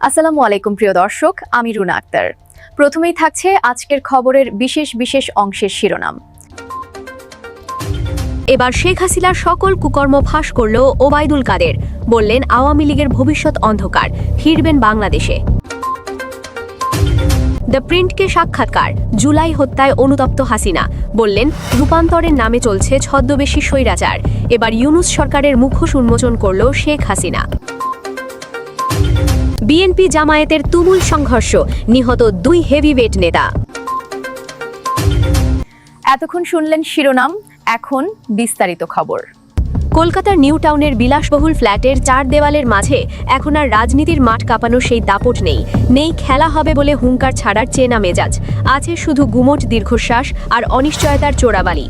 আসসালামু আলাইকুম প্রিয় দর্শক, আমি রুনা আক্তার। প্রথমেই থাকছে আজকের খবরের বিশেষ অংশের শিরোনাম। এবার শেখ হাসিনার সকল কুকর্ম ফাঁস করল ওবায়দুল কাদের, বললেন আওয়ামী লীগের ভবিষ্যৎ অন্ধকার, ফিরবেন বাংলাদেশে। দ্য প্রিন্টকে সাক্ষাৎকার, জুলাই হত্যায় অনুতপ্ত হাসিনা, বললেন রূপান্তরের নামে চলছে ছদ্মবেশী স্বৈরাচার, এবার ইউনূস সরকারের মুখোশ উন্মোচন করল শেখ হাসিনা। বিএনপি জামায়াতের তুমুল সংঘর্ষ, নিহত 2 হেভিওয়েট নেতা। এতক্ষণ শুনলেন শিরোনাম, এখন বিস্তারিত খবর। কলকাতার নিউ টাউনের বিলাসবহুল ফ্ল্যাটের 4 দেওয়ালের মাঝে এখন আর রাজনীতির মাঠ কাঁপানো সেই দাপট নেই খেলা হবে বলে হুঙ্কার ছাড়ার চেনা মেজাজ, আছে শুধু গুমোট দীর্ঘশ্বাস আর অনিশ্চয়তার চোরাবালি।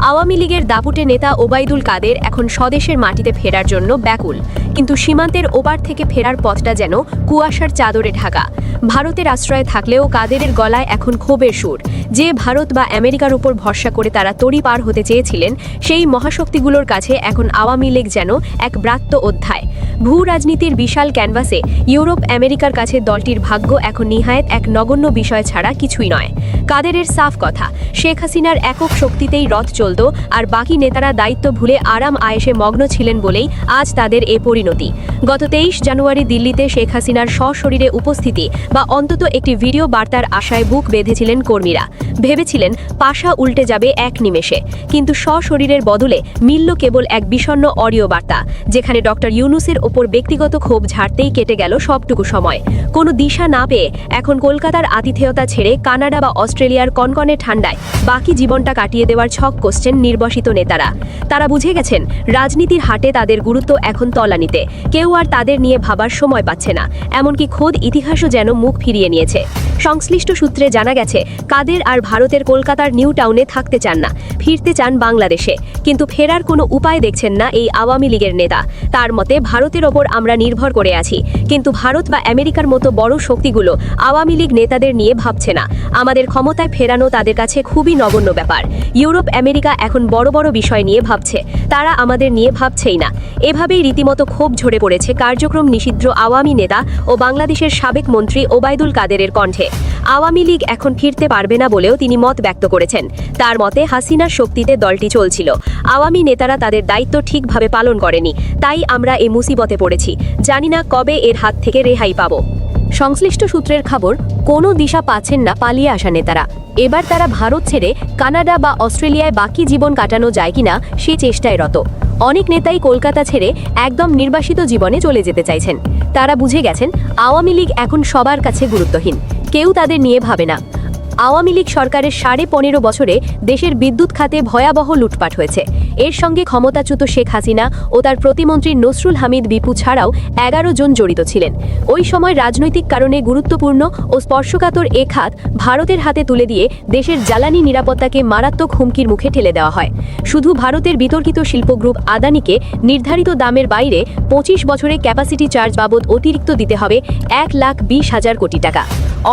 আওয়ামী লীগের দাপুটে নেতা ওবায়দুল কাদের এখন স্বদেশের মাটিতে ফেরার জন্য ব্যাকুল, কিন্তু সীমান্তের ওপার থেকে ফেরার পথটা যেন কুয়াশার চাদরে ঢাকা। ভারতের আশ্রয়ে থাকলেও কাদেরের গলায় এখন ক্ষোভের সুর। যে ভারত বা আমেরিকার উপর ভরসা করে তারা তরি পার হতে চেয়েছিলেন, সেই মহাশক্তিগুলোর কাছে এখন আওয়ামী লীগ যেন এক ব্রাত্য অধ্যায়। ভূ রাজনীতির বিশাল ক্যানভাসে ইউরোপ আমেরিকার কাছে দলটির ভাগ্য এখন নিহায়েত এক নগণ্য বিষয় ছাড়া কিছুই নয়। কাদেরের সাফ কথা, শেখ হাসিনার একক শক্তিতেই রথ চলত, আর বাকি নেতারা দায়িত্ব ভুলে আরাম আয়েশে মগ্ন ছিলেন বলেই আজ তাদের এ পরিণতি। গত 23 জানুয়ারি দিল্লিতে শেখ হাসিনার সশরীরে উপস্থিতি বা অন্তত একটি ভিডিও বার্তার আশায় বুক বেঁধেছিলেন কর্মীরা। ভেবেছিলেন পাশা উল্টে যাবে এক নিমেষে, কিন্তু সশরীরের বদলে মিলল কেবল এক বিষণ্ণ অডিও বার্তা, যেখানে ডক্টর ইউনূসের ওপর ব্যক্তিগত ক্ষোভ ঝাড়তেই কেটে গেল সবটুকু সময়। কোনো দিশা না পেয়ে এখন কলকাতার আতিথেয়তা ছেড়ে কানাডা বা অস্ট্রেলিয়ার কনকনে ঠান্ডায় বাকি জীবনটা কাটিয়ে দেওয়ার ছক কষছেন নির্বাসিত নেতারা। তারা বুঝে গেছেন রাজনীতির হাটে তাদের গুরুত্ব এখন তলানিতে, কেউ আর তাদের নিয়ে ভাবার সময় পাচ্ছে না, এমনকি খোদ ইতিহাসও যেন মুখ ফিরিয়ে নিয়েছে। সংশ্লিষ্ট সূত্রে জানা গেছে কাদের আর ভারতের কলকাতার নিউ টাউনে থাকতে চান না, ফিরতে চান বাংলাদেশে, কিন্তু ফেরার কোনো উপায় দেখছেন না এই আওয়ামী লীগের নেতা। তার মতে ভারতের ওপর আমরা নির্ভর করে আছি, কিন্তু ভারত বা আমেরিকার মতো বড় শক্তিগুলো আওয়ামী লীগ নেতাদের নিয়ে ভাবছে না। আমাদের ক্ষমতায় ফেরানো তাদের কাছে খুবই নগণ্য ব্যাপার। ইউরোপ আমেরিকা এখন বড় বড় বিষয় নিয়ে ভাবছে, তারা আমাদের নিয়ে ভাবছেই না। এভাবেই রীতিমতো ক্ষোভ ঝরে পড়েছে কার্যক্রম নিষিদ্ধ আওয়ামী নেতা ও বাংলাদেশের সাবেক মন্ত্রী ওবায়দুল কাদেরের কণ্ঠে। আওয়ামী লীগ এখন ফিরতে পারবে না বলেও তিনি মত ব্যক্ত করেছেন। তার মতে হাসিনার শক্তিতে দলটি চলছিল, আওয়ামী নেতারা তাদের দায়িত্ব ঠিকভাবে পালন করেনি, তাই আমরা এই মুসিবতে পড়েছি, জানি না কবে এর হাত থেকে রেহাই পাব। সংশ্লিষ্ট সূত্রের খবর, কোনো দিশা পাচ্ছেন না পালিয়ে আসা নেতারা। এবার তারা ভারত ছেড়ে কানাডা বা অস্ট্রেলিয়ায় বাকি জীবন কাটানো যায় কিনা সে চেষ্টায় রত। অনেক নেতাই কলকাতা ছেড়ে একদম নির্বাসিত জীবনে চলে যেতে চাইছেন। তারা বুঝে গেছেন আওয়ামী লীগ এখন সবার কাছে গুরুত্বহীন, কেউ তাদের নিয়ে ভাবে না। আওয়ামী লীগ সরকারের 15.5 বছরে দেশের বিদ্যুৎ খাতে ভয়াবহ লুটপাট হয়েছে। এর সঙ্গে ক্ষমতাচ্যুত শেখ হাসিনা ও তার প্রতিমন্ত্রী নসরুল হামিদ বিপু ছাড়াও 11 জন জড়িত ছিলেন। ওই সময় রাজনৈতিক কারণে গুরুত্বপূর্ণ ও স্পর্শকাতর এ খাত ভারতের হাতে তুলে দিয়ে দেশের জ্বালানি নিরাপত্তাকে মারাত্মক হুমকির মুখে ঠেলে দেওয়া হয়। শুধু ভারতের বিতর্কিত শিল্প গ্রুপ আদানিকে নির্ধারিত দামের বাইরে 25 বছরে ক্যাপাসিটি চার্জ বাবদ অতিরিক্ত দিতে হবে 1,20,000 কোটি টাকা।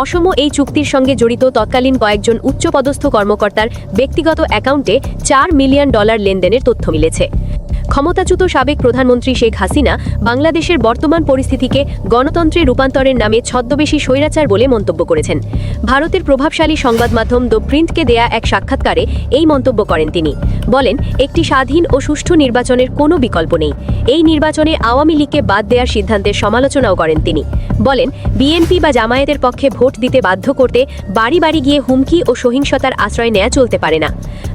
অসম এই চুক্তির সঙ্গে জড়িত তৎকালীন কয়েকজন উচ্চপদস্থ কর্মকর্তার ব্যক্তিগত অ্যাকাউন্টে $4 মিলিয়ন লেনদেনের তথ্য মিলেছে। ক্ষমতাচ্যুত সাবেক প্রধানমন্ত্রী শেখ হাসিনা বাংলাদেশের বর্তমান পরিস্থিতিকে গণতন্ত্রে রূপান্তরের নামে ছদ্মবেশী স্বৈরাচার বলে মন্তব্য করেছেন। ভারতের প্রভাবশালী সংবাদ মাধ্যম দ্য প্রিন্টকে দেয়া এক সাক্ষাৎকারে এই মন্তব্য করেন তিনি। বলেন, একটি স্বাধীন ও সুষ্ঠু নির্বাচনের কোনো বিকল্প নেই। এই নির্বাচনে আওয়ামী লীগকে বাদ দেওয়ার সিদ্ধান্তের সমালোচনাও করেন তিনি। বলেন, বিএনপি বা জামায়াতের পক্ষে ভোট দিতে বাধ্য করতে বাড়ি বাড়ি গিয়ে হুমকি ও সহিংসতার আশ্রয় নেওয়া চলতে পারে না।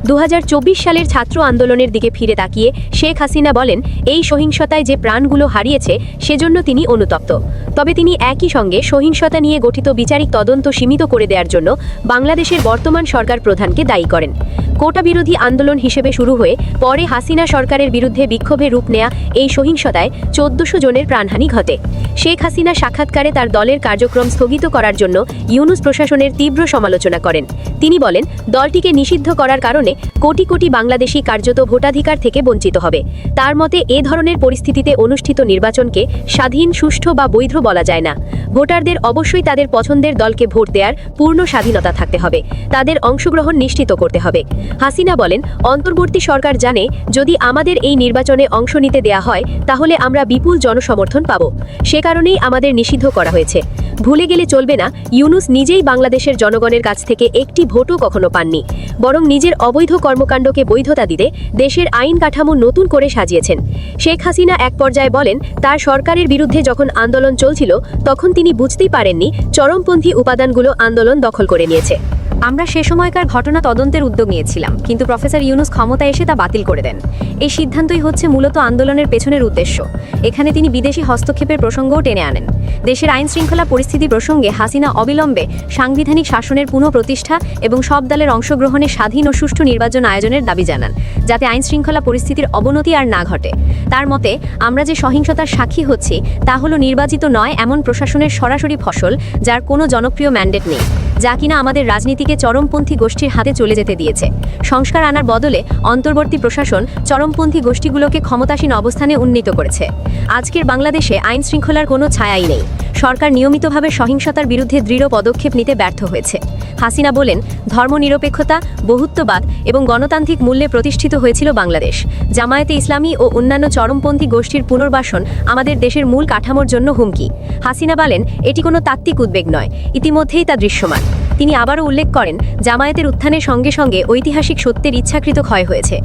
2024 সালের ছাত্র আন্দোলনের দিকে ফিরে তাকিয়ে শেখ হাসিনা বলেন, এই সহিংসতায় যে প্রাণগুলো হারিয়েছে সেজন্য তিনি অনুতপ্ত। তবে তিনি একই সঙ্গে সহিংসতা নিয়ে গঠিত বিচারিক তদন্ত সীমিত করে দেওয়ার জন্য বাংলাদেশের বর্তমান সরকার প্রধানকে দায়ী করেন। কোটা বিরোধী আন্দোলন হিসেবে শুরু হয়ে পরে হাসিনা সরকারের বিরুদ্ধে বিক্ষোভে রূপ নেয়া এই সহিংসতায় 1400 জনের প্রাণহানি ঘটে। শেখ হাসিনা সাক্ষাৎকারে তার দলের কার্যক্রম স্থগিত করার জন্য ইউনূস প্রশাসনের তীব্র সমালোচনা করেন। তিনি বলেন, দলটিকে নিষিদ্ধ করার কারণে কোটি কোটি বাংলাদেশি কার্যত ভোটাধিকার থেকে বঞ্চিত হবে। তার মতে এ ধরনের পরিস্থিতিতে অনুষ্ঠিত নির্বাচনকে স্বাধীন, সুষ্ঠু বা বৈধ বলা যায় না। ভোটারদের অবশ্যই তাদের পছন্দের দলকে ভোট দেওয়ার পূর্ণ স্বাধীনতা থাকতে হবে, তাদের অংশগ্রহণ নিশ্চিত করতে হবে। হাসিনা বলেন, অন্তর্বর্তী সরকার জানে যদি আমাদের এই নির্বাচনে অংশ নিতে দেয়া হয় তাহলে আমরা বিপুল জনসমর্থন পাব। সে কারণেই আমাদের নিষিদ্ধ করা হয়েছে। ভুলে গেলে চলবে না, ইউনূস নিজেই বাংলাদেশের জনগণের কাছ থেকে একটি ভোটও কখনো পাননি, বরং নিজের অবৈধ কর্মকাণ্ডকে বৈধতা দিতে দেশের আইন কাঠামো নতুন করে সাজিয়েছেন। শেখ হাসিনা এক পর্যায়ে বলেন, তার সরকারের বিরুদ্ধে যখন আন্দোলন চলছিল তখন তিনি বুঝতেই পারেননি চরমপন্থী উপাদানগুলো আন্দোলন দখল করে নিয়েছে। আমরা সে সময়কার ঘটনা তদন্তের উদ্যোগ নিয়েছিলাম, কিন্তু প্রফেসর ইউনূস ক্ষমতায় এসে তা বাতিল করে দেন। এই সিদ্ধান্তই হচ্ছে মূলত আন্দোলনের পেছনের উদ্দেশ্য। এখানে তিনি বিদেশি হস্তক্ষেপের প্রসঙ্গও টেনে আনেন। দেশের আইন শৃঙ্খলা পরিস্থিতি প্রসঙ্গে হাসিনা অবিলম্বে সাংবিধানিক শাসনের পুনঃপ্রতিষ্ঠা এবং সব দলের অংশগ্রহণে স্বাধীন ও সুষ্ঠু নির্বাচন আয়োজনের দাবি জানান, যাতে আইন শৃঙ্খলা পরিস্থিতির অবনতি আর না ঘটে। তার মতে, আমরা যে সহিংসতার সাক্ষী হচ্ছি তা হলো নির্বাচিত নয় এমন প্রশাসনের সরাসরি ফসল, যার কোনো জনপ্রিয় ম্যান্ডেট নেই, যা কিনা আমাদের রাজনীতিকে চরমপন্থী গোষ্ঠীর হাতে চলে যেতে দিয়েছে। সংস্কার আনার বদলে অন্তর্বর্তী প্রশাসন চরমপন্থী গোষ্ঠীগুলোকে ক্ষমতাসীন অবস্থানে উন্নীত করেছে। আজকের বাংলাদেশে আইন শৃঙ্খলার কোনো ছায়াই নেই। সরকার নিয়মিতভাবে সহিংসতার বিরুদ্ধে দৃঢ় পদক্ষেপ নিতে ব্যর্থ হয়েছে। হাসিনা বলেন, ধর্মনিরপেক্ষতা, বহুত্ববাদ এবং গণতান্ত্রিক মূল্যে প্রতিষ্ঠিত হয়েছিল বাংলাদেশ। জামায়াতে ইসলামী ও অন্যান্য চরমপন্থী গোষ্ঠীর পুনর্বাসন আমাদের দেশের মূল কাঠামোর জন্য হুমকি। হাসিনা বলেন, এটি কোনো তাত্ত্বিক উদ্বেগ নয়, ইতিমধ্যেই তা দৃশ্যমান। তিনি আবারও উল্লেখ করেন, জামায়াতের উত্থানের সঙ্গে সঙ্গে ঐতিহাসিক সত্যের ইচ্ছাকৃত ক্ষয় হয়েছে।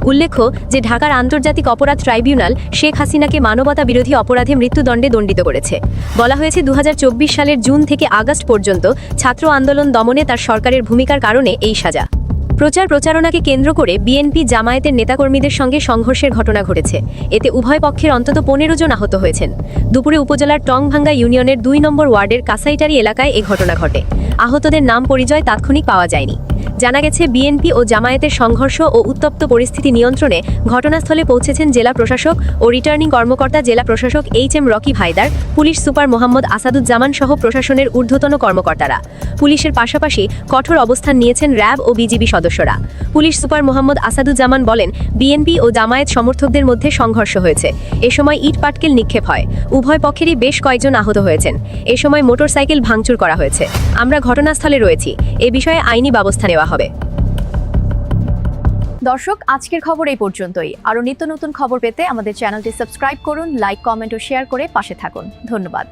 উল্লেখ্য যে ঢাকার আন্তর্জাতিক অপরাধ ট্রাইব্যুনাল শেখ হাসিনাকে মানবতা বিরোধী অপরাধে মৃত্যুদণ্ডে দণ্ডিত করেছে। বলা হয়েছে 2024 সালের জুন থেকে আগস্ট পর্যন্ত ছাত্র আন্দোলন দমনে তার সরকারের ভূমিকার কারণে এই সাজা। প্রচারণাকে কেন্দ্র করে বিএনপি জামায়াতের নেতাকর্মীদের সঙ্গে সংঘর্ষের ঘটনা ঘটেছে। এতে উভয় পক্ষের অন্তত 15 জন আহত হয়েছেন। দুপুরে উপজেলার টংভাঙ্গা ইউনিয়নের 2 নম্বর ওয়ার্ডের কাসাইটারি এলাকায় এ ঘটনা ঘটে। আহতদের নাম পরিচয় তাৎক্ষণিক পাওয়া যায়নি। জানা গেছে, বিএনপি ও জামায়াতের সংঘর্ষ ও উত্তপ্ত পরিস্থিতি নিয়ন্ত্রণে ঘটনাস্থলে পৌঁছেছেন জেলা প্রশাসক ও রিটার্নিং কর্মকর্তা জেলা প্রশাসক এইচ.এম. রকি ভাইদার, পুলিশ সুপার মোহাম্মদ আসাদুজ্জামান সহ প্রশাসনের ঊর্ধ্বতন কর্মকর্তারা। পুলিশের পাশাপাশি কঠোর অবস্থান নিয়েছেন র্যাব ও বিজিবি সদস্যরা। পুলিশ সুপার মোহাম্মদ আসাদুজ্জামান বলেন, বিএনপি ও জামায়াত সমর্থকদের মধ্যে সংঘর্ষ হয়েছে। এ সময় ইট পাটকেল নিক্ষেপ হয়। উভয় পক্ষেরই বেশ কয়েকজন আহত হয়েছেন। এ সময় মোটরসাইকেল ভাঙচুর করা হয়েছে। আমরা ঘটনাস্থলে রয়েছি। এ বিষয়ে আইনি ব্যবস্থা নেওয়া হবে। দর্শক, আজকের খবর এই পর্যন্তই। আরও নিত্য নতুন খবর পেতে আমাদের চ্যানেলটি সাবস্ক্রাইব করুন, লাইক, কমেন্ট ও শেয়ার করে পাশে থাকুন। ধন্যবাদ।